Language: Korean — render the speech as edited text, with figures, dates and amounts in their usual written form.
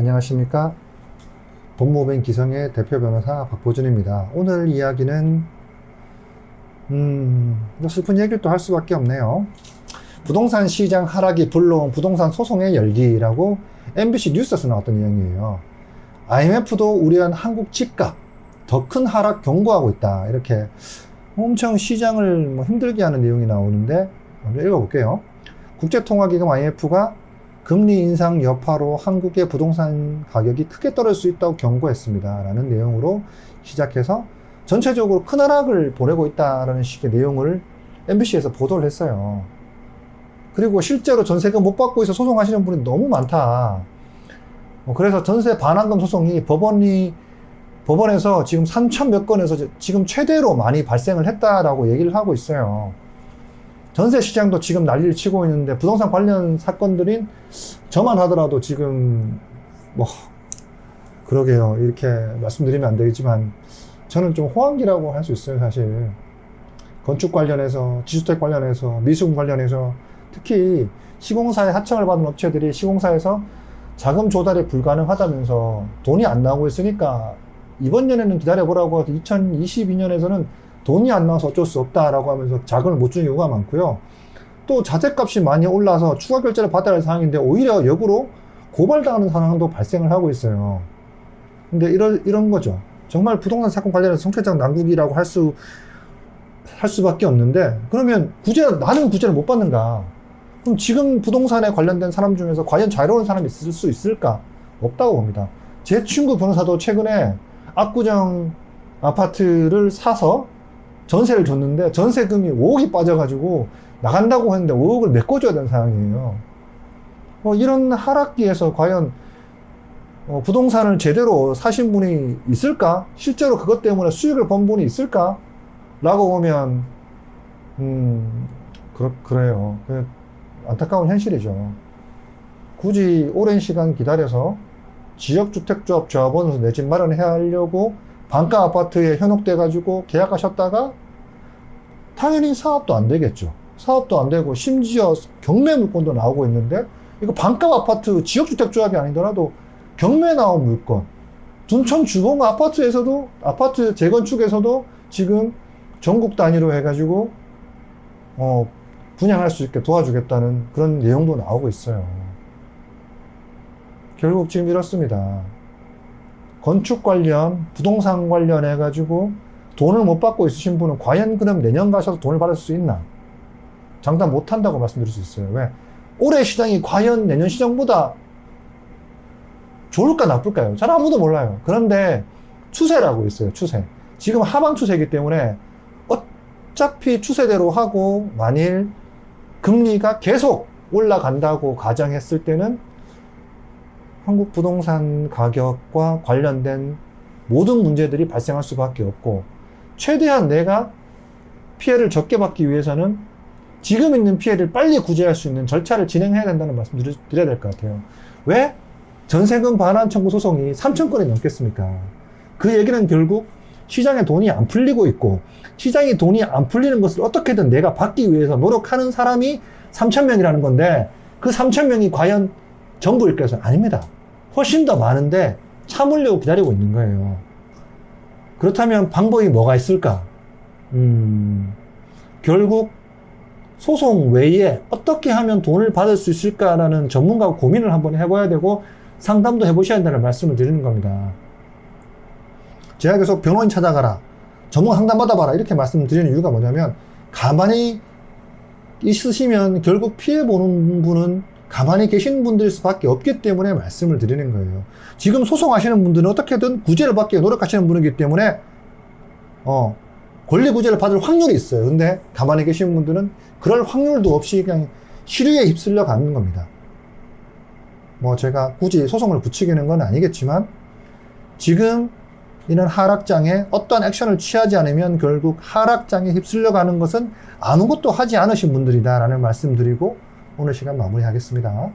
안녕하십니까. 돈모뱅 기성의 대표 변호사 박보준입니다. 오늘 이야기는 슬픈 얘기를 또 할 수밖에 없네요. 부동산 시장 하락이 불러온 부동산 소송의 열기라고 MBC 뉴스에서 나왔던 내용이에요. IMF도 우려한 한국 집값 더 큰 하락 경고하고 있다. 이렇게 엄청 시장을 힘들게 하는 내용이 나오는데 먼저 읽어볼게요. 국제통화기금 IMF가 금리 인상 여파로 한국의 부동산 가격이 크게 떨어질 수 있다고 경고했습니다. 라는 내용으로 시작해서 전체적으로 큰 하락을 보내고 있다라는 식의 내용을 MBC에서 보도를 했어요. 그리고 실제로 전세금 못 받고 있어 소송하시는 분이 너무 많다. 그래서 전세 반환금 소송이 법원에서 지금 3,000 몇 건에서 지금 최대로 많이 발생을 했다라고 얘기를 하고 있어요. 전세 시장도 지금 난리를 치고 있는데 부동산 관련 사건들인 저만 하더라도 지금 그러게요. 이렇게 말씀드리면 안 되겠지만 저는 좀 호황기라고 할 수 있어요. 사실 건축 관련해서, 지주택 관련해서, 미수금 관련해서 특히 시공사에 하청을 받은 업체들이 시공사에서 자금 조달이 불가능하다면서 돈이 안 나오고 있으니까 이번 년에는 기다려보라고 해서 2022년에서는 돈이 안 나와서 어쩔 수 없다라고 하면서 자금을 못 주는 경우가 많고요. 또 자재값이 많이 올라서 추가 결제를 받아야 할 상황인데 오히려 역으로 고발당하는 상황도 발생을 하고 있어요. 근데 이런 거죠. 정말 부동산 사건 관련해서 정책적 난국이라고 할 수밖에 없는데, 그러면 나는 구제를 못 받는가? 그럼 지금 부동산에 관련된 사람 중에서 과연 자유로운 사람이 있을 수 있을까? 없다고 봅니다. 제 친구 변호사도 최근에 압구정 아파트를 사서 전세를 줬는데 전세금이 5억이 빠져가지고 나간다고 했는데 5억을 메꿔줘야 되는 상황이에요. 이런 하락기에서 과연 부동산을 제대로 사신 분이 있을까? 실제로 그것 때문에 수익을 번 분이 있을까? 라고 보면 그래요. 안타까운 현실이죠. 굳이 오랜 시간 기다려서 지역주택조합 조합원으로 내 집 마련해야 하려고 반가 아파트에 현혹돼가지고 계약하셨다가 당연히 사업도 안 되겠죠. 사업도 안 되고 심지어 경매 물건도 나오고 있는데, 이거 반가 아파트 지역주택조합이 아니더라도 경매 나온 물건, 둔촌 주공 아파트에서도, 아파트 재건축에서도 지금 전국 단위로 해가지고 분양할 수 있게 도와주겠다는 그런 내용도 나오고 있어요. 결국 지금 이렇습니다. 건축 관련, 부동산 관련 해가지고 돈을 못 받고 있으신 분은 과연 그럼 내년 가셔서 돈을 받을 수 있나? 장담 못 한다고 말씀드릴 수 있어요. 왜? 올해 시장이 과연 내년 시장보다 좋을까 나쁠까요? 잘 아무도 몰라요. 그런데 추세라고 있어요. 추세. 지금 하방 추세이기 때문에 어차피 추세대로 하고 만일 금리가 계속 올라간다고 가정했을 때는 한국 부동산 가격과 관련된 모든 문제들이 발생할 수밖에 없고, 최대한 내가 피해를 적게 받기 위해서는 지금 있는 피해를 빨리 구제할 수 있는 절차를 진행해야 된다는 말씀 드려야 될 것 같아요. 왜? 전세금 반환 청구 소송이 3,000건이 넘겠습니까? 그 얘기는 결국 시장에 돈이 안 풀리고 있고, 시장에 돈이 안 풀리는 것을 어떻게든 내가 받기 위해서 노력하는 사람이 3,000명이라는 건데, 그 3,000명이 과연 전부일 것은 아닙니다. 훨씬 더 많은데 참으려고 기다리고 있는 거예요. 그렇다면 방법이 뭐가 있을까? 결국 소송 외에 어떻게 하면 돈을 받을 수 있을까라는 전문가와 고민을 한번 해봐야 되고 상담도 해보셔야 한다는 말씀을 드리는 겁니다. 제가 계속 변호인 찾아가라, 전문가 상담 받아봐라 이렇게 말씀드리는 이유가 뭐냐면, 가만히 있으시면 결국 피해보는 분은 가만히 계신 분들일 수밖에 없기 때문에 말씀을 드리는 거예요. 지금 소송하시는 분들은 어떻게든 구제를 받기 위해 노력하시는 분이기 때문에 권리 구제를 받을 확률이 있어요. 근데 가만히 계신 분들은 그럴 확률도 없이 그냥 시류에 휩쓸려 가는 겁니다. 제가 굳이 소송을 붙이기는 건 아니겠지만, 지금 이런 하락장에 어떠한 액션을 취하지 않으면 결국 하락장에 휩쓸려 가는 것은 아무것도 하지 않으신 분들이다 라는 말씀 드리고 오늘 시간 마무리하겠습니다.